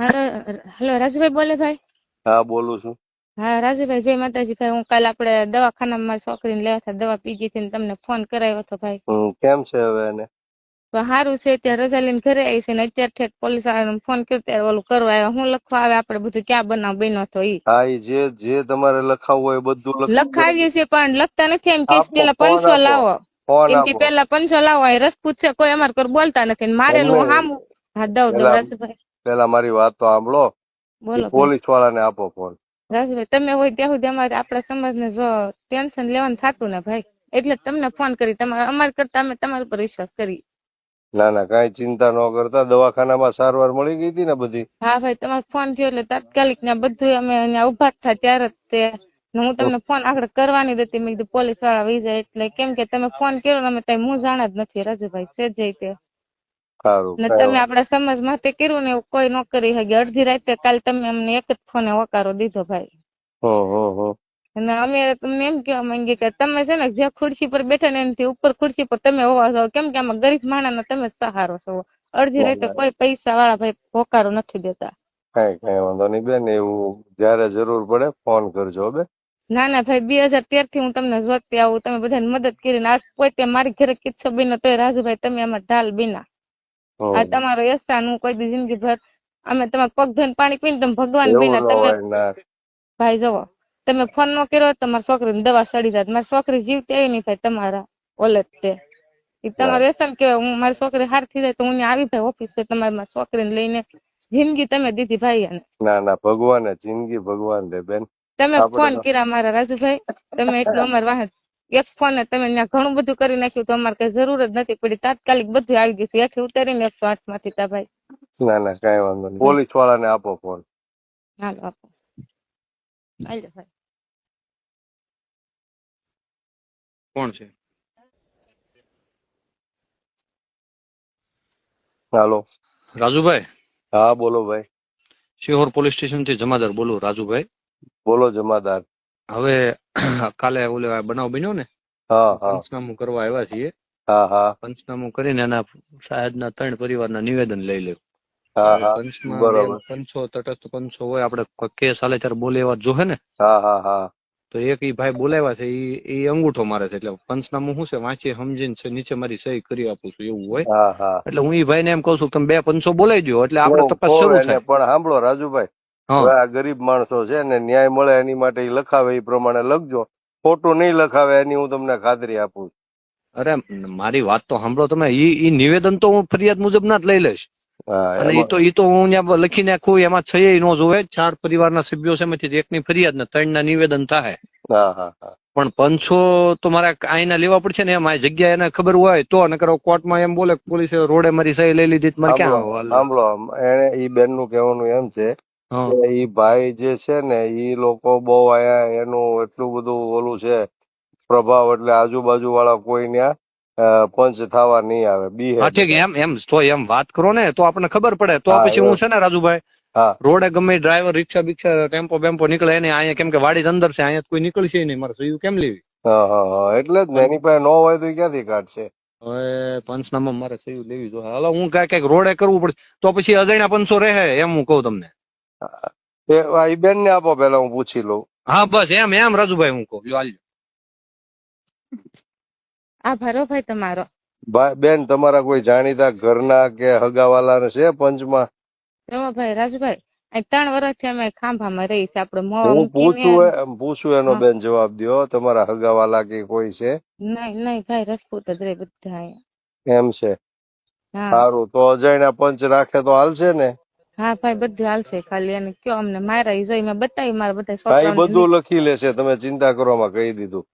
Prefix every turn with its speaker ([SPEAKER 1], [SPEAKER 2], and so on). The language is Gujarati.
[SPEAKER 1] હેલો રાજુભાઈ બોલે ભાઈ?
[SPEAKER 2] હા બોલું છું.
[SPEAKER 1] હા રાજુભાઈ, જય માતાજી ભાઈ. હું કાલે આપણે દવાખાનામાં મારી છોકરીને લેવા હતા, દવા પી ગઈ હતી ને તમને ફોન કરાવ્યો હતો ભાઈ.
[SPEAKER 2] કેમ છે હવે એને?
[SPEAKER 1] તો સારું છે, ત્યાં રજા લઈને ઘરે આવી છે ને અત્યારે ઠેઠ પોલીસ વાળાને ફોન કર્યો ત્યારે ઓલું કરવા આવ્યા. હું લખવા આવે આપણે બધું ક્યાં બનાવ બન્યો હતો ઈ?
[SPEAKER 2] હા ઈ જે તમારે લખાવવું હોય એ બધું
[SPEAKER 1] લખાવીએ છીએ પણ લખતા નથી. એમ કે
[SPEAKER 2] આપો,
[SPEAKER 1] પેલા
[SPEAKER 2] ફોન
[SPEAKER 1] પંચો
[SPEAKER 2] આપો,
[SPEAKER 1] લાવો,
[SPEAKER 2] ફોન
[SPEAKER 1] એમ કે
[SPEAKER 2] આપો.
[SPEAKER 1] પેલા પંચો લાવો. એ રસપૂત છે, કોઈ અમારે કોઈ બોલતા નથી ને મારેલું
[SPEAKER 2] એમને
[SPEAKER 1] હામું. હા દઉં રાજુભાઈ.
[SPEAKER 2] પેલા મારી વાત તો સાંભળો.
[SPEAKER 1] બોલો ભાઈ.
[SPEAKER 2] પોલીસ વાળાને આપો ફોન.
[SPEAKER 1] રાજુભાઈ તમે હોય ત્યાં સુધી અમારે આપણા સમાજને જો ટેન્શન લેવાનું થતું ને ભાઈ, એટલે તમને ફોન કરી. તમારે અમારે કરતા અમે તમારા ઉપર વિશ્વાસ કરી.
[SPEAKER 2] ના ના કઈ ચિંતા ન કરતા, દવાખાનામાં સારવાર મળી ગઈ હતી ને બધી?
[SPEAKER 1] હા ભાઈ, તમારો ફોન થયો એટલે તાત્કાલિક ને બધું અમે અહીંયા ઉભા થયા ત્યારે જ તે હું તમને ફોન આગળ કરવાની જ હતી. મેં કીધું પોલીસ વાળા વહી જાય એટલે, કેમ કે તમે ફોન કર્યો ને અમે ત્યાં હું જાણા જ નથી રાજુભાઈ, સેજે તે.
[SPEAKER 2] સારું
[SPEAKER 1] ને તમે આપણા સમાજ માટે કર્યું ને એવું કોઈ ન કરી શકે. અડધી રાતે કાલે તમે અમને એક જ ફોને હોકારો દીધો ભાઈ. અને અમે તમને એમ કેવા માંગીએ કે તમે છે ને જે ખુરશી પર બેઠા ને એનાથી ઉપર ખુરશી પર તમે હોવા જાવ, કેમ કે આમાં ગરીબ માણસનો તમે સહારો છો. અડધી રાતે કોઈ પૈસા વાળા ભાઈ હોકારો નથી દેતા.
[SPEAKER 2] કઈ વાંધો નહીં બેન, એવું જયારે જરૂર પડે ફોન કરજો બેન.
[SPEAKER 1] ના ના ભાઈ, 2013 થી હું તમને જોતી આવું, તમે બધાને મદદ કરીને આજ પોતે મારી ઘરે કિસ્સો બન્યો તોય રાજુભાઈ તમે આમાં ઢાલ બીના. આ તમારો એહસાન હું કોઈ દી જિંદગી ભર, અમે તમારા પગ ધોઈને પાણી પીને તમે ભગવાન બીના. તમે ભાઈ જવો, તમે ફોન નો કર્યો તમારી છોકરીને દવા સડી જાત. મારી છોકરી જીવતી આવી નહીં ભાઈ તમારા ઓલે તે. એ તમારું એહસાન કેવાય. હું મારી છોકરી હાર થઈ જાય તો હું આવી ભાઈ ઓફિસે તમારી મારી છોકરીને લઈને. જિંદગી તમે દીધી ભાઈ એને.
[SPEAKER 2] ના ના ભગવાન જિંદગી ભગવાન દે બેન.
[SPEAKER 1] તમે ફોન કર્યા મારા રાજુભાઈ, તમે એટલું અમારે વાહ એક ફોન તમે ત્યાં ઘણું બધું કરી નાખ્યું તો અમારે કઈ જરૂર જ નથી પડી. તાત્કાલિક બધું આવી ગયું છે, એથી ઉતારીને 108 માંથી તા ભાઈ.
[SPEAKER 2] ના ના કઈ વાંધો નહીં, પોલીસ વાળાને આપો ફોન.
[SPEAKER 1] હાલો આપો. હાલો ભાઈ.
[SPEAKER 3] કોણ છે?
[SPEAKER 2] હાલો
[SPEAKER 3] રાજુભાઈ?
[SPEAKER 2] હા બોલો ભાઈ.
[SPEAKER 3] શિહોર પોલીસ સ્ટેશન થી જમાદાર બોલું રાજુભાઈ.
[SPEAKER 2] બોલો જમાદાર.
[SPEAKER 3] હવે કાલે ઓલે બનાવ બન્યો ને, પંચનામું કરવા આવ્યા છીએ. પંચનામું કરીને એના સાહેબના 3 પરિવારના નિવેદન લઈ લેવું. પંચમાં પંચો તટસ્થ પંચો હોય, આપડે કેસ હાલે ત્યારે બોલે એવા જોહે ને. તો એક ઈ ભાઈ બોલાવ્યા છે, ઈ અંગૂઠો મારે છે. એટલે પંચનામું શું છે, વાંચી સમજીને નીચે મારી સહી કરી આપું છું એવું હોય. એટલે હું ઈ ભાઈ ને એમ કઉ છું તમે 2 પંચો બોલાવી દો એટલે આપડે તપાસ શરૂ થાય.
[SPEAKER 2] પણ સાંભળો રાજુભાઈ, આ ગરીબ માણસો છે ને, ન્યાય મળે એની માટે લખાવે એ પ્રમાણે લખજો. ખોટું નહીં લખાવે એની હું તમને ખાતરી આપું.
[SPEAKER 3] અરે મારી વાત તો સાંભળો તમે. ઈ નિવેદન તો હું ફરિયાદ મુજબ ના જ લઈ લઈશ. અને ઈ તો હું ત્યાં લખી નાખું, એમાં છે ન જોવે. 4 પરિવારના સભ્યો છે, એમાંથી એકની ફરિયાદ ને 3 ના નિવેદન થાય. પણ પંચો તો મારે આઈના લેવા પડશે ને, એમ આ જગ્યા એને ખબર હોય તો. નકર કોર્ટમાં એમ બોલે પોલીસે રોડે મારી સહી લઈ લીધી મારે ક્યાં?
[SPEAKER 2] સાંભળો, એને ઈ બેન નું કહેવાનું એમ છે કે ઈ ભાઈ જે છે ને, ઈ લોકો બહુ આયા એનું એટલું બધું ઓલું છે પ્રભાવ, એટલે આજુબાજુ વાળા કોઈ ત્યાં પંચ થવા નહીં આવે.
[SPEAKER 3] ઠીક, એમ તો એમ વાત કરો ને તો આપણને ખબર પડે. તો પછી હું છે ને રાજુભાઈ, રોડે ગમે ડ્રાઈવર રિક્ષા બિક્ષા ટેમ્પો બેમ્પો નીકળે એને અહીંયા, કેમ કે વાડી અંદર છે, અહીંયા કોઈ નીકળશે નહીં. મારે સહી કેમ લેવી?
[SPEAKER 2] એટલે જ ને, એની પાસે ન હોય તો ક્યાંથી કાઢશે?
[SPEAKER 3] હવે પંચનામા મારે સહી લેવી જોઈએ. હાલો હું કઈક રોડે કરવું પડે તો પછી અજાણ્યા પંચો રહે એમ હું કહું તમને.
[SPEAKER 2] એ બેન ને આપો, પેલા હું પૂછી લઉં.
[SPEAKER 3] હા બસ એમ રાજુભાઈ હું કહું.
[SPEAKER 1] આભાર ભાઈ તમારો.
[SPEAKER 2] બેન તમારા કોઈ જાણીતા ઘરના કે હગાવાલા છે પંચમાં?
[SPEAKER 1] ભાઈ રાજુભાઈ, 3 વર્ષથી અમે ખાંભામાં રહી છે. આપડે
[SPEAKER 2] પૂછું એનો બેન જવાબ દો. તમારા હગાવાલા કે કોઈ છે?
[SPEAKER 1] નહીં ભાઈ, રસપૂત જ રે બધા.
[SPEAKER 2] એમ છે? સારું, તો અજાણ્યા પંચ રાખે તો હાલશે ને?
[SPEAKER 1] હા ભાઈ બધું હાલશે. ખાલી એને કયો અમને મારા જોઈ મેં બતાવી મારા બધા
[SPEAKER 2] બધું લખી લેશે, તમે ચિંતા કરવામાં કહી દીધું.